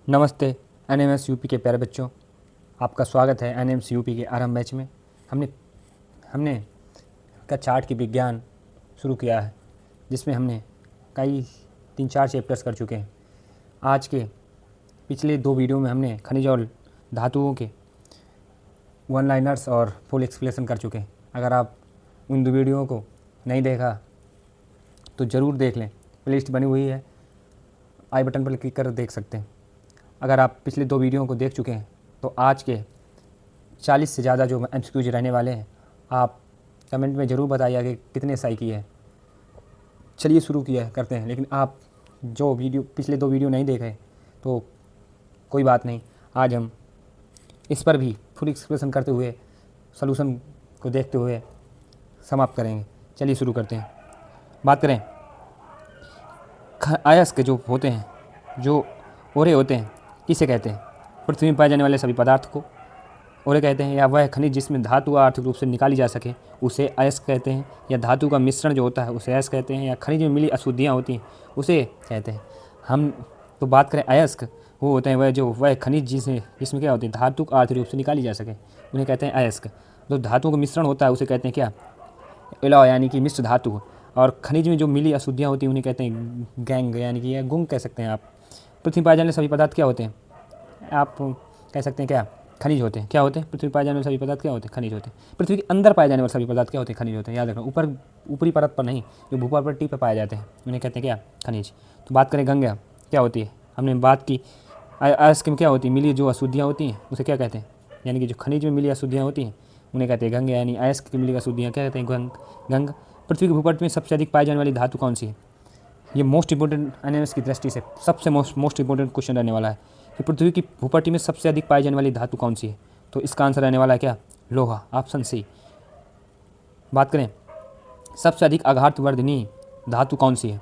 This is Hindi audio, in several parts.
नमस्ते एनएमएस यूपी के प्यारे बच्चों, आपका स्वागत है एनएमएस यूपी के आरंभ बैच में। हमने का चार्ट की विज्ञान शुरू किया है, जिसमें हमने कई 3-4 चैप्टर्स कर चुके हैं। आज के पिछले 2 वीडियो में हमने खनिज और धातुओं के वन लाइनर्स और फुल एक्सप्लेनेशन कर चुके हैं। अगर आप उन 2 वीडियो को नहीं देखा तो ज़रूर देख लें, प्लेलिस्ट बनी हुई है, आई बटन पर क्लिक कर देख सकते हैं। अगर आप पिछले 2 वीडियो को देख चुके हैं तो आज के 40 से ज़्यादा जो एमसीक्यूज रहने वाले हैं, आप कमेंट में ज़रूर बताइए कि कितने सही किए हैं। चलिए शुरू किया करते हैं। लेकिन आप जो पिछले 2 वीडियो नहीं देखे तो कोई बात नहीं, आज हम इस पर भी फुल एक्सप्लेनेशन करते हुए सलूशन को देखते हुए समाप्त करेंगे। चलिए शुरू करते हैं। बात करें अयस्क जो होते हैं, जो ओरे होते हैं, किसे कहते हैं? पृथ्वी में पाए जाने वाले सभी पदार्थ को ओरे कहते हैं, या वह खनिज जिसमें धातु आर्थिक रूप से निकाली जा सके उसे अयस्क कहते हैं, या धातु का मिश्रण जो होता है उसे अयस्क कहते हैं, या खनिज में मिली अशुद्धियाँ होती हैं उसे कहते हैं। हम तो बात करें अयस्क, वो होते हैं वह खनिज जिसमें क्या होती है, धातु आर्थिक रूप से निकाली जा सके, उन्हें कहते हैं अयस्क। जो धातु का मिश्रण होता है उसे कहते हैं क्या, एलॉय यानी कि मिश्र धातु। और खनिज में जो मिली अशुद्धियाँ होती हैं उन्हें कहते हैं गैंग यानी कि गुंग कह सकते हैं आप। पृथ्वी पाए जाने सभी पदार्थ क्या होते हैं, आप कह सकते हैं क्या, खनिज होते हैं। क्या होते हैं? पृथ्वी पाए जाने वाले सभी पदार्थ क्या होते हैं, खनिज होते हैं। पृथ्वी के अंदर पाए जाने वाले सभी पदार्थ क्या होते हैं, खनिज होते हैं। याद रखना, ऊपरी परत पर नहीं, जो भूपटल पर पाए जाते हैं उन्हें कहते हैं क्या, खनिज। तो बात करें गंगा क्या होती है, हमने बात की अयस्क में क्या होती है, मिली जो अशुद्धियाँ होती हैं उसे क्या कहते हैं, यानी कि जो खनिज में मिली अशुद्धियाँ होती हैं उन्हें कहते हैं गंगा, यानी अयस्क की मिली अशुद्धियाँ क्या कहते हैं, गंग। पृथ्वी के भूपटल में सबसे अधिक पाई जाने वाली धातु कौन सी है? ये मोस्ट इंपॉर्टेंट एनएमएस की दृष्टि से सबसे मोस्ट इंपॉर्टेंट क्वेश्चन रहने वाला है कि पृथ्वी की भूपट्टी में सबसे अधिक पाई जाने वाली धातु कौन सी है? तो इसका आंसर रहने वाला है क्या, लोहा, ऑप्शन सी। बात करें सबसे अधिक आघातवर्धनी धातु कौन सी है?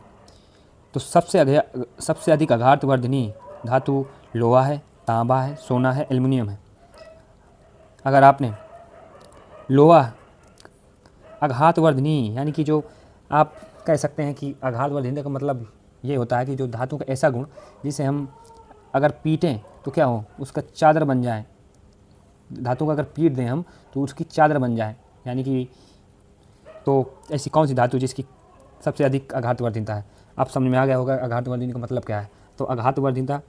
तो सबसे अधिक आघातवर्धनी धातु लोहा है, तांबा है, सोना है, एल्युमिनियम है। अगर आपने लोहा आघातवर्धनी यानी कि जो आप कह सकते हैं कि आघातवर्धनी का मतलब ये होता है कि जो धातु का ऐसा गुण जिसे हम अगर पीटें तो क्या हो, उसका चादर बन जाए। धातु का अगर पीट दें हम तो उसकी चादर बन जाए, यानी कि तो ऐसी कौन सी धातु जिसकी सबसे अधिक आघातवर्धनीता है? आप समझ में आ गया होगा आघातवर्धनी का मतलब क्या है। तो आघातवर्धनीता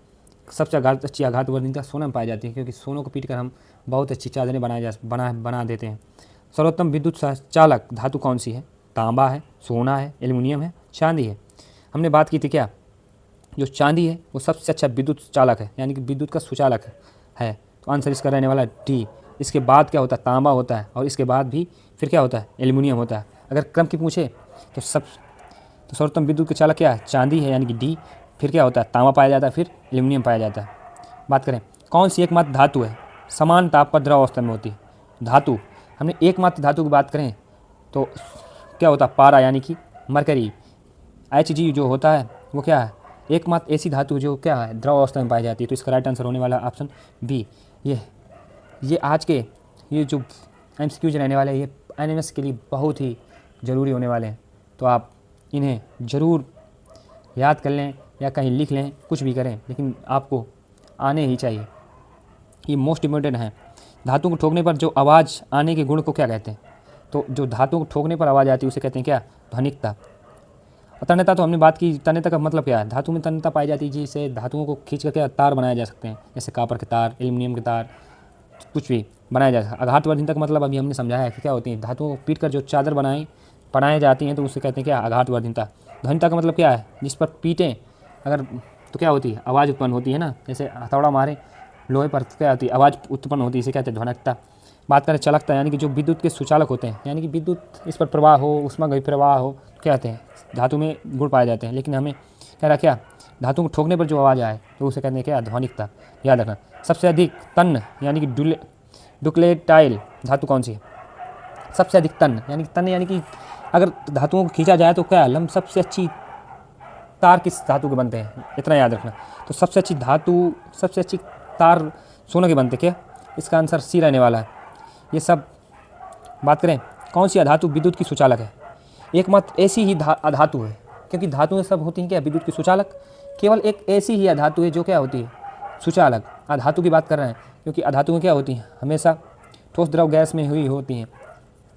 सबसे अच्छी आघातवर्धनीता सोना में पाई जाती है, क्योंकि सोनों को पीट कर हम बहुत अच्छी चादरें बना देते हैं। सर्वोत्तम विद्युत चालक धातु कौन सी है? तांबा है, सोना है, एल्युमिनियम है, चांदी है। हमने बात की थी क्या, जो चांदी है वो सबसे अच्छा विद्युत चालक है, यानी कि विद्युत का सुचालक है। तो आंसर इसका रहने वाला है डी। इसके बाद क्या होता है, तांबा होता है, और इसके बाद भी फिर क्या होता है, एल्युमिनियम होता है। अगर क्रम की पूछे तो सर्वोत्तम विद्युत का चालक क्या है, चांदी है, यानी कि डी। फिर क्या होता है, तांबा पाया जाता है, फिर एल्युमिनियम पाया जाता है। बात करें कौन सी एकमात्र धातु है समान ताप पर द्रव अवस्था में होती है? धातु, हमने एकमात्र धातु की बात करें तो क्या होता है, पारा यानी कि मरकरी। Hg जो होता है वो क्या है, एकमात्र ऐसी धातु जो क्या है, द्रव अवस्था में पाई जाती है। तो इसका राइट आंसर होने वाला ऑप्शन बी। ये आज के ये जो एमसीक्यूज रहने वाले हैं, ये एनएमएस के लिए बहुत ही ज़रूरी होने वाले हैं। तो आप इन्हें ज़रूर याद कर लें या कहीं लिख लें, कुछ भी करें, लेकिन आपको आने ही चाहिए। ये मोस्ट इम्पोर्टेंट है। धातु को ठोकने पर जो आवाज़ आने के गुण को क्या कहते हैं? तो जो धातु को ठोकने पर आवाज़ आती है उसे कहते हैं क्या, ध्वनिकता। तन्यता तो हमने बात की, तन्यता का मतलब क्या है, धातु में तन्यता पाई जाती है जिससे धातुओं को खींच कर क्या तार बनाए जा सकते हैं, जैसे कापर के तार, एल्युमिनियम के तार, कुछ भी बनाया जा सकता है। आघातवर्धनीता का मतलब अभी हमने समझाया है कि क्या होती है, धातुओं को पीट कर जो चादर बनाई जाती हैं तो उसे कहते हैं क्या, आघातवर्धनीता। ध्वनिकता का मतलब क्या है, जिस पर पीटें अगर तो क्या होती है, आवाज़ उत्पन्न होती है ना, जैसे हथौड़ा मारे लोहे पर क्या होती है, आवाज़ उत्पन्न होती है, इसे कहते हैं ध्वनिकता। बात करें चलकता, यानी कि जो विद्युत के सुचालक होते हैं, यानी कि विद्युत इस पर प्रवाह हो, ऊष्मागतिज प्रवाह हो, क्या कहते हैं, धातु में गुण पाए जाते हैं। लेकिन हमें कह रहा क्या, धातु को ठोकने पर जो आवाज़ आए तो उसे कहते हैं क्या, ध्वनिकता। याद रखना। सबसे अधिक तन यानी कि डुक्लेटाइल धातु कौन सी है? सबसे अधिक तन यानी कि अगर धातुओं को खींचा जाए तो क्या लम सबसे अच्छी तार किस धातु के बनते हैं, इतना याद रखना। तो सबसे अच्छी तार सोने के बनते क्या, इसका आंसर सी रहने वाला है। ये सब बात करें कौन सी अधातु विद्युत की सुचालक है? एकमात्र ऐसी ही अधातु है, क्योंकि धातुएं सब होती हैं क्या, विद्युत की सुचालक। केवल एक ऐसी ही अधातु है जो क्या होती है, सुचालक, अधातु की बात कर रहे हैं, क्योंकि अधातुएं क्या होती हैं, हमेशा ठोस द्रव गैस में हुई होती हैं।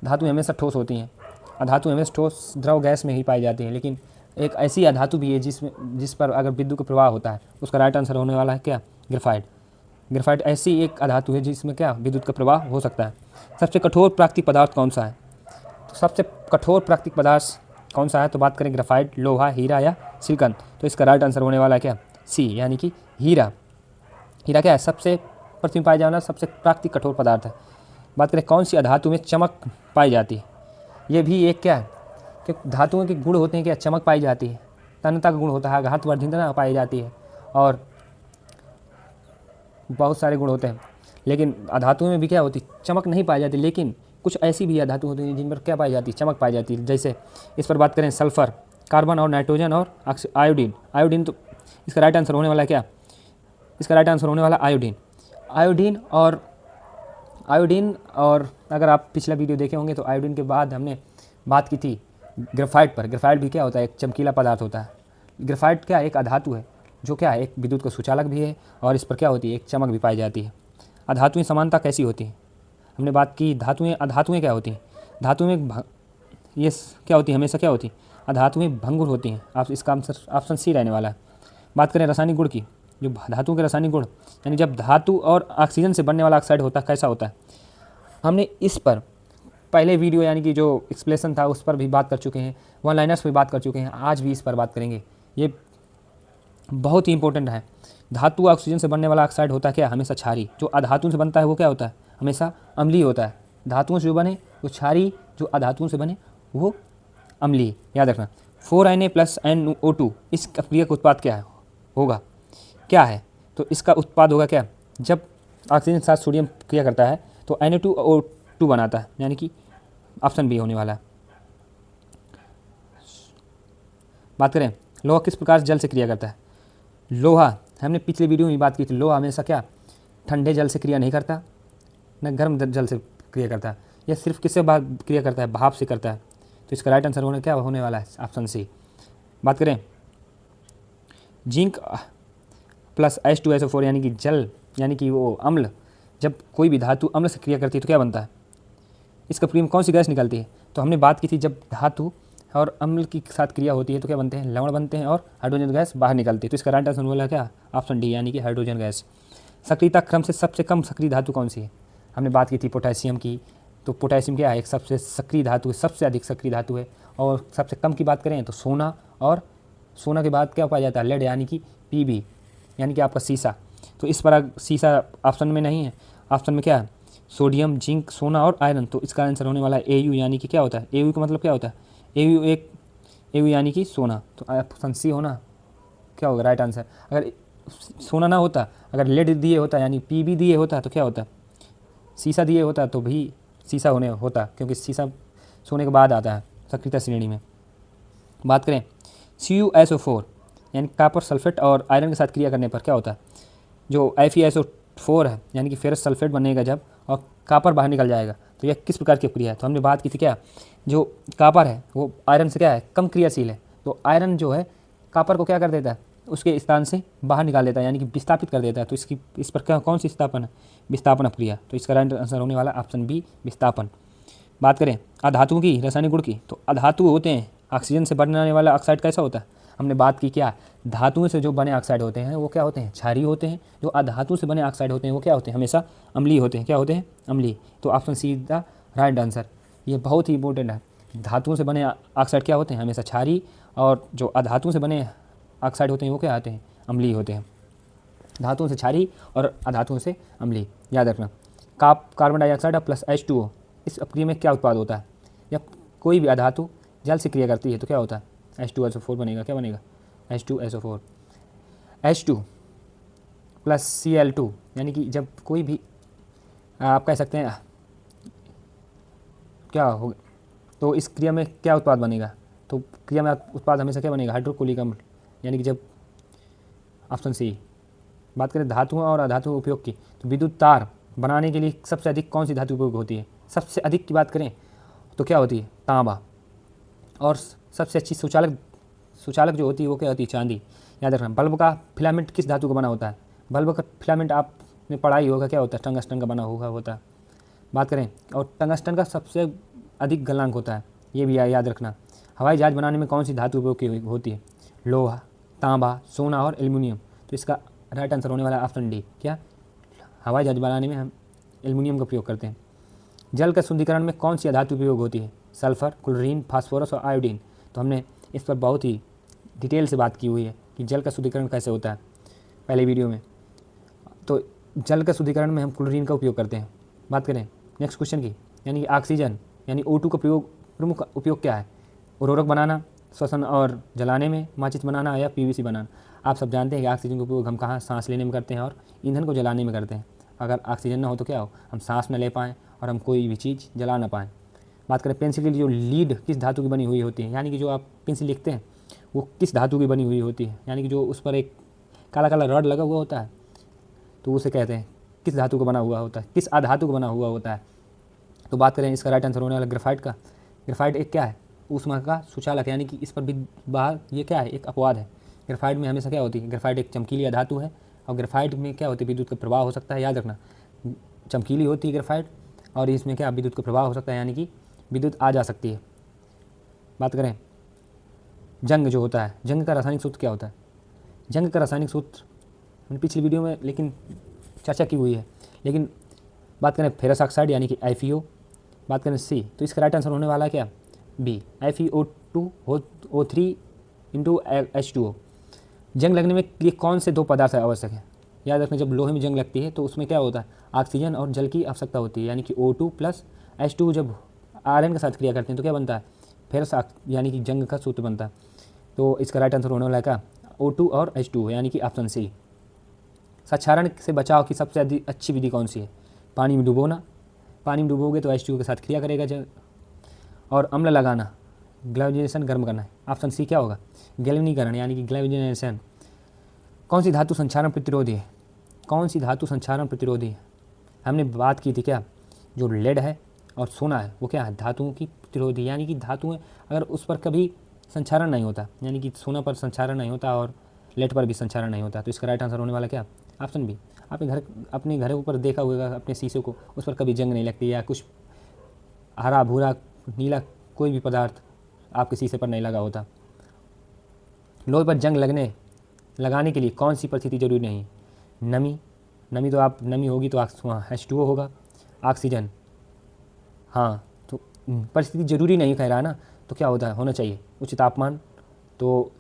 धातुएं हमेशा ठोस होती हैं, अधातु हमेशा ठोस द्रव गैस में ही पाई जाती हैं। लेकिन एक ऐसी अधातु भी है जिस पर अगर विद्युत का प्रवाह होता है, उसका राइट आंसर होने वाला है क्या, ग्रेफाइट। ग्रेफाइट ऐसी एक अधातु है जिसमें क्या विद्युत का प्रवाह हो सकता है। सबसे कठोर प्राकृतिक पदार्थ कौन सा है, तो सबसे कठोर प्राकृतिक पदार्थ कौन सा है, तो बात करें ग्रेफाइट, लोहा, हीरा या सिलिकॉन, तो इसका राइट आंसर होने वाला है क्या, सी, यानी कि हीरा। हीरा क्या है, सबसे पृथ्वी में पाया जाने वाला सबसे प्राकृतिक कठोर पदार्थ है। बात करें कौन सी अधातु में चमक पाई जाती है, ये भी एक क्या है कि धातुओं के गुण होते हैं, क्या चमक पाई जाती है, तन्यता का गुण होता है, घातवर्धनता पाई जाती है, और बहुत सारे गुण होते हैं। लेकिन अधातुओं में भी क्या होती, चमक नहीं पाई जाती। लेकिन कुछ ऐसी भी अधातु होती हैं जिन पर क्या पाई जाती है, चमक पाई जाती है। जैसे इस पर बात करें सल्फर, कार्बन और नाइट्रोजन और आयोडीन। आयोडीन तो इसका राइट आंसर होने वाला है क्या, इसका राइट आंसर होने वाला आयोडीन। आयोडीन और अगर आप पिछला वीडियो देखे होंगे तो आयोडीन के बाद हमने बात की थी ग्रेफाइट पर। ग्रेफाइट भी क्या होता है, एक चमकीला पदार्थ होता है। ग्रेफाइट क्या एक अधातु है जो क्या है एक विद्युत का सुचालक भी है, और इस पर क्या होती है, एक चमक भी पाई जाती है। अधातुएं समानता कैसी होती है, हमने बात की अधातुएं क्या होती हैं, धातुएं ये क्या होती है, हमेशा क्या होती है, अधातुएं भंगुर होती हैं। आप इसका आंसर ऑप्शन सी रहने वाला है। बात करें रासायनिक गुण की, जो धातुओं के रासायनिक गुण, यानी जब धातु और ऑक्सीजन से बनने वाला ऑक्साइड होता है कैसा होता है, हमने इस पर पहले वीडियो यानी कि जो एक्सप्लेनेशन था उस पर भी बात कर चुके हैं, वन लाइनर्स पर बात कर चुके हैं। आज भी इस पर बात करेंगे, ये बहुत ही इंपॉर्टेंट है। धातु ऑक्सीजन से बनने वाला ऑक्साइड होता है क्या, हमेशा क्षारीय। जो अधातुओं से बनता है वो क्या होता है, हमेशा अम्लीय होता है। धातुओं से जो बने वो क्षारीय, जो अधातुओं से बने वो अम्लीय। याद रखना 4Na + NO2 इस क्रिया का उत्पाद क्या है, होगा क्या है, तो इसका उत्पाद होगा क्या, जब ऑक्सीजन के साथ सोडियम क्रिया करता है तो Na2O2 बनाता है, यानी कि ऑप्शन बी होने वाला है। बात करें लोहा किस प्रकार जल से क्रिया करता है। लोहा हमने पिछले वीडियो में बात की थी, लोहा हमेशा क्या ठंडे जल से क्रिया नहीं करता, न गर्म जल से क्रिया करता है। यह सिर्फ किससे क्रिया करता है, भाप से करता है। तो इसका राइट आंसर क्या होने वाला है, ऑप्शन सी। बात करें जिंक + H2SO4 यानी कि जल, यानी कि वो अम्ल, जब कोई भी धातु अम्ल से क्रिया करती है तो क्या बनता है, इसका फ्री में कौन सी गैस निकलती है, तो हमने बात की थी जब धातु और अम्ल की साथ क्रिया होती है तो क्या बनते हैं, लवण बनते हैं और हाइड्रोजन गैस बाहर निकलती है। तो इसका राइट आंसर वाला क्या, ऑप्शन डी, यानी कि हाइड्रोजन गैस। सक्रियता क्रम से सबसे कम सक्रिय धातु कौन सी है, हमने बात की थी पोटेशियम की। तो पोटेशियम क्या है, एक सबसे सक्रिय धातु है, सबसे अधिक सक्रिय धातु है। और सबसे कम की बात करें तो सोना, और सोना के बाद क्या पाया जाता है, लेड, यानी कि Pb, यानी कि आपका सीसा। तो इस पर सीसा ऑप्शन में नहीं है, ऑप्शन में क्या है, सोडियम, जिंक, सोना और आयरन। तो इसका आंसर होने वाला है Au, यानी कि क्या होता है, Au का मतलब क्या होता है, Au यानी कि सोना। तो ऑप्शन सी होना क्या होगा राइट आंसर। अगर सोना ना होता, अगर लेड दिए होता यानी Pb दिए होता तो क्या होता, सीसा दिए होता तो भी सीसा होता, क्योंकि सीसा सोने के बाद आता है सक्रियता श्रेणी में। बात करें CuSO4 यानी कॉपर सल्फेट और आयरन के साथ क्रिया करने पर क्या होता है, जो FeSO4 है यानी कि फेरस सल्फेट बनेगा जब, और कॉपर बाहर निकल जाएगा। तो यह किस प्रकार की क्रिया है, तो हमने बात की थी क्या, जो कॉपर है वो आयरन से क्या है, कम क्रियाशील है। तो आयरन जो है कॉपर को क्या कर देता है, उसके स्थान से बाहर निकाल देता है, यानी कि विस्थापित कर देता है। तो इस पर क्या कौन सी स्थापन है, विस्थापन अपक्रिया। तो इसका राइट आंसर होने वाला ऑप्शन बी, विस्थापन। बात करें अधातुओं की रासायनिक गुण की, तो अधातु होते हैं ऑक्सीजन से बनने वाला ऑक्साइड कैसा होता है, हमने बात की क्या, धातुओं से जो बने ऑक्साइड होते हैं वो क्या होते हैं, क्षारीय होते हैं। जो अधातु से बने ऑक्साइड होते हैं वो क्या होते हैं, हमेशा अम्लीय होते हैं। क्या होते हैं, अम्लीय। तो option see the right answer. ये बहुत ही इंपॉर्टेंट है, धातुओं से बने ऑक्साइड क्या होते हैं, हमेशा क्षारीय, और जो अधातुओं से बने ऑक्साइड होते हैं वो क्या आते हैं, अम्लीय होते हैं। धातुओं से क्षारीय और अधातुओं से अम्लीय, याद रखना। कार्बन डाइऑक्साइड + H2O इस अपक्रिया में क्या उत्पाद होता है, या कोई भी अधातु जल से क्रिया करती है तो क्या होता है, H2SO4 बनेगा। क्या बनेगा, H2SO4। H2 + Cl2 यानी कि जब कोई भी आप कह सकते हैं क्या होगा, तो इस क्रिया में क्या उत्पाद बनेगा, तो क्रिया में उत्पाद हमेशा क्या बनेगा, हाइड्रोक्लोरिक अम्ल, यानी कि जब ऑप्शन सी। बात करें धातुओं और अधातुओं उपयोग की, तो विद्युत तार बनाने के लिए सबसे अधिक कौन सी धातु उपयोग होती है, सबसे अधिक की बात करें तो क्या होती है, तांबा। और सबसे अच्छी सुचालक जो होती है वो क्या होती है, चांदी। याद रखना। बल्ब का फिलामेंट किस धातु का बना होता है, बल्ब का फिलामेंट आपने पढ़ा ही होगा क्या होता है, टंगस्टन का बना हुआ होता है। बात करें, और टंगस्टन का सबसे अधिक गलनांक होता है, ये भी याद रखना। हवाई जहाज़ बनाने में कौन सी धातु उपयोग की होती है? लोहा, तांबा, सोना और एल्युमिनियम। तो इसका राइट आंसर होने वाला ऑप्शन डी, क्या? हवाई जहाज़ बनाने में हम एल्युमिनियम का प्रयोग करते हैं। जल का शुद्धिकरण में कौन सी धातु उपयोग होती है? सल्फर, क्लोरीन, फास्फोरस और आयोडीन। तो हमने इस पर बहुत ही डिटेल से बात की हुई है कि जल का शुद्धिकरण कैसे होता है पहले वीडियो में। तो जल का शुद्धिकरण में हम क्लोरीन का उपयोग करते हैं। बात करें नेक्स्ट क्वेश्चन की, यानी कि ऑक्सीजन यानी O2 का प्रमुख उपयोग क्या है? उर्वरक बनाना, श्वसन और जलाने में, माचिस बनाना या PVC बनाना। आप सब जानते हैं कि ऑक्सीजन का उपयोग हम कहाँ सांस लेने में करते हैं और ईंधन को जलाने में करते हैं। अगर ऑक्सीजन ना हो तो क्या हो, हम सांस न ले पाएँ और हम कोई भी चीज़ जला ना पाएँ। बात करें पेंसिल की जो लीड किस धातु की बनी हुई होती है, यानी कि जो आप पेंसिल लिखते हैं वो किस धातु की बनी हुई होती है, यानी कि जो उस पर एक काला काला रॉड लगा हुआ होता है, तो उसे कहते हैं किस धातु का बना हुआ होता है, किस अधातु का बना हुआ होता है। तो बात करें इसका राइट आंसर होने वाला ग्रेफाइट का। ग्रेफाइट एक क्या है? ऊष्मा का सुचालक, यानी कि इस पर भी बाहर ये क्या है, एक अपवाद है। ग्रेफाइट में हमेशा क्या होती है, ग्रेफाइट एक चमकीली धातु है और ग्रेफाइट में क्या होती है, विद्युत का प्रवाह हो सकता है। याद रखना, चमकीली होती है ग्रेफाइट और इसमें क्या विद्युत का प्रवाह हो सकता है, यानी कि विद्युत आ जा सकती है। बात करें जंग जो होता है, जंग का रासायनिक सूत्र क्या होता है? जंग का रासायनिक सूत्र हमने पिछली वीडियो में लेकिन चर्चा की हुई है, लेकिन बात करें फेरस ऑक्साइड यानी कि FeO। बात करें सी, तो इसका राइट आंसर होने वाला है क्या? B, FeO2O3 into H2O। जंग लगने में लिए कौन से दो पदार्थ आवश्यक है? याद रखना, जब लोहे में जंग लगती है तो उसमें क्या होता है, ऑक्सीजन और जल की आवश्यकता होती है, यानी कि O2 प्लस H2 जब आयरन के साथ क्रिया करते हैं तो क्या बनता है, फेरस यानी कि जंग का सूत्र बनता है। तो इसका राइट आंसर होने वाला है क्या? O2 और H2O, यानी कि ऑप्शन सी। साक्षारण से बचाव की सबसे अच्छी विधि कौन सी है? पानी में डुबोना, पानी में डुबोगे तो H2O के साथ क्रिया करेगा जंग, और अम्ल लगाना, ग्लैविनेशन गर्म करना है। ऑप्शन सी क्या होगा? गैल्वेनीकरण, यानी कि ग्लैविनेशन। कौन सी धातु संक्षारण प्रतिरोधी है? कौन सी धातु संक्षारण प्रतिरोधी है? हमने बात की थी क्या, जो लेड है और सोना है वो क्या है, धातुओं की प्रतिरोधी, यानी कि धातुएं अगर उस पर कभी संक्षारण नहीं होता, यानी कि सोना पर संक्षारण नहीं होता और लेड पर भी संक्षारण नहीं होता। तो इसका राइट आंसर होने वाला क्या? Option B. आपने अपने घर ऊपर देखा होगा अपने शीशे को, उस पर कभी जंग नहीं लगती, या कुछ हरा भूरा नीला कोई भी पदार्थ आपके शीशे पर नहीं लगा होता। लोहे पर जंग लगाने के लिए कौन सी परिस्थिति जरूरी नहीं? नमी तो आप नमी होगी तो H2O होगा। ऑक्सीजन, हाँ, तो परिस्थिति जरूरी नहीं कह रहा ना, तो क्या होता है, होना चाहिए उच्च तापमान। तो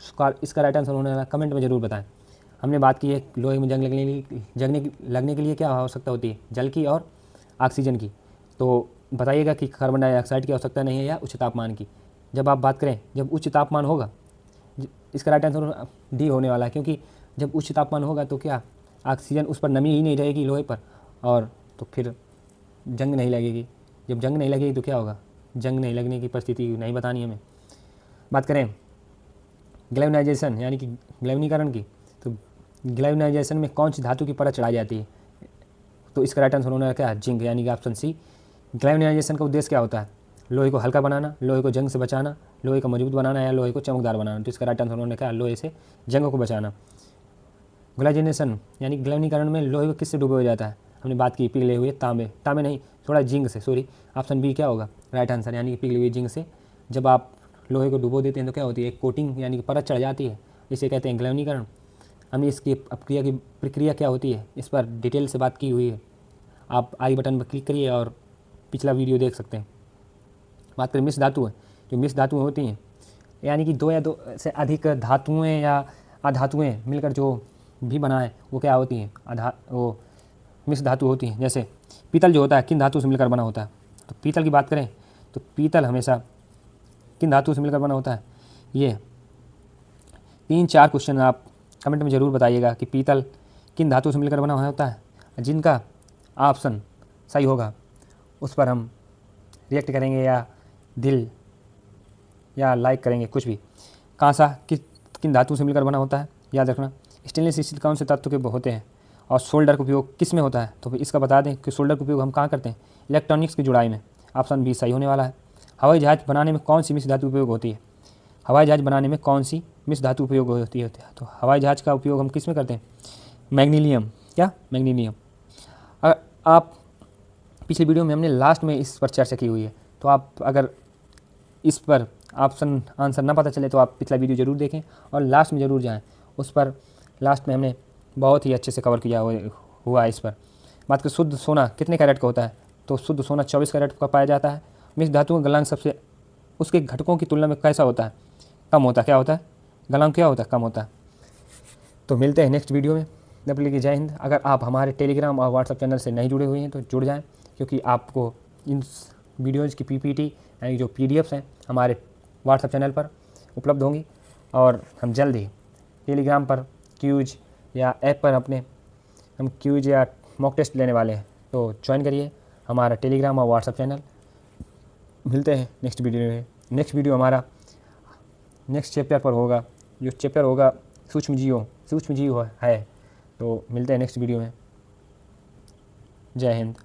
इसका राइट आंसर होने वाला कमेंट में ज़रूर बताएं। हमने बात की है लोहे में जंग लगने के लिए क्या आवश्यकता होती है, जल की और ऑक्सीजन की। तो बताइएगा कि कार्बन डाइऑक्साइड की आवश्यकता नहीं है या उच्च तापमान की। जब आप बात करें, जब उच्च तापमान होगा, इसका राइट आंसर डी होने वाला है, क्योंकि जब उच्च तापमान होगा तो क्या ऑक्सीजन उस पर नमी ही नहीं रहेगी लोहे पर, और तो फिर जंग नहीं लगेगी। जब जंग नहीं लगेगी तो क्या होगा, जंग नहीं लगने की परिस्थिति नहीं बतानी हमें। बात करें ग्लैविनाइजेशन यानी कि ग्लैविनीकरण की, तो ग्लैविनाइजेशन में कौन सी धातु की परत चढ़ाई जाती है? तो इसका राइट आंसर होने वाला क्या है, जिंक, यानी कि ऑप्शन सी। ग्लैविनाइजेशन का उद्देश्य क्या होता है? लोहे को हल्का बनाना, लोहे को जंग से बचाना, लोहे को मजबूत बनाना या लोहे को चमकदार बनाना। तो इसका राइट आंसर होने का लोहे से जंग को बचाना। ग्लैविनेशन यानी ग्लैविनीकरण में लोहे को किससे डूबा जाता है? हमने बात की पिघले हुए तांबे नहीं, थोड़ा जिंक से, सॉरी, ऑप्शन बी क्या होगा राइट आंसर, यानी कि पिघले हुए जिंक से। जब आप लोहे को डुबो देते हैं तो क्या होती है, एक कोटिंग यानी कि परत चढ़ जाती है, इसे कहते हैं ग्लैविनीकरण। हमने इसकी अपक्रिया की प्रक्रिया क्या होती है इस पर डिटेल से बात की हुई है, आप आई बटन पर क्लिक करिए और पिछला वीडियो देख सकते हैं। बात करें मिश्र धातु है, जो मिश्र धातुएँ होती हैं यानी कि दो या दो से अधिक धातुएँ या अधातुएँ मिलकर जो भी बना है वो क्या होती हैं, वो मिश्र धातु होती हैं। जैसे पीतल जो होता है किन धातु से मिलकर बना होता है? तो पीतल की बात करें तो पीतल हमेशा किन धातु से मिलकर बना होता है? ये 3-4 क्वेश्चन आप कमेंट में ज़रूर बताइएगा कि पीतल किन धातु से मिलकर बना हुआ होता है। जिनका ऑप्शन सही होगा उस पर हम रिएक्ट करेंगे या दिल या लाइक करेंगे, कुछ भी। कांसा किन धातु से मिलकर बना होता है? याद रखना। स्टेनलेस स्टील कौन से तत्व के होते हैं और सोल्डर का उपयोग किस में होता है? तो इसका बता दें कि सोल्डर का उपयोग हम कहाँ करते हैं? इलेक्ट्रॉनिक्स की जुड़ाई में। ऑप्शन बी सही होने वाला है। हवाई जहाज़ बनाने में कौन सी मिश्र धातु उपयोग होती है? हवाई जहाज़ बनाने में कौन सी मिश्र धातु उपयोग होती है? तो हवाई जहाज़ का उपयोग हम किस में करते हैं? मैग्नीशियम, क्या मैग्नीशियम। आप पिछली वीडियो में हमने लास्ट में इस पर चर्चा की हुई है, तो आप अगर इस पर ऑप्शन आंसर ना पता चले तो आप पिछला वीडियो ज़रूर देखें और लास्ट में ज़रूर जाएं। उस पर लास्ट में हमने बहुत ही अच्छे से कवर किया हुआ है। इस पर बात करें शुद्ध सोना कितने कैरेट का होता है, तो शुद्ध सोना 24 कैरेट का पाया जाता है। मिश्र धातुओं का गलनांक सबसे उसके घटकों की तुलना में कैसा होता है, कम होता है। क्या होता है, गलनांक क्या होता है, कम होता है। तो मिलते हैं नेक्स्ट वीडियो में। तब तक जय हिंद। अगर आप हमारे टेलीग्राम और व्हाट्सएप चैनल से नहीं जुड़े हुए हैं तो जुड़ जाएं, क्योंकि आपको इन वीडियोज़ की पीपीटी यानी जो पीडीएफ्स हैं हमारे व्हाट्सएप चैनल पर उपलब्ध होंगी। और हम जल्द ही टेलीग्राम पर क्यूज या ऐप पर हम क्यूज या मॉक टेस्ट लेने वाले हैं, तो ज्वाइन करिए हमारा टेलीग्राम और व्हाट्सएप चैनल। मिलते हैं नेक्स्ट वीडियो में। नेक्स्ट वीडियो हमारा नेक्स्ट चैप्टर पर होगा, जो चैप्टर होगा सूक्ष्म जीव है। तो मिलते हैं नेक्स्ट वीडियो में। जय हिंद।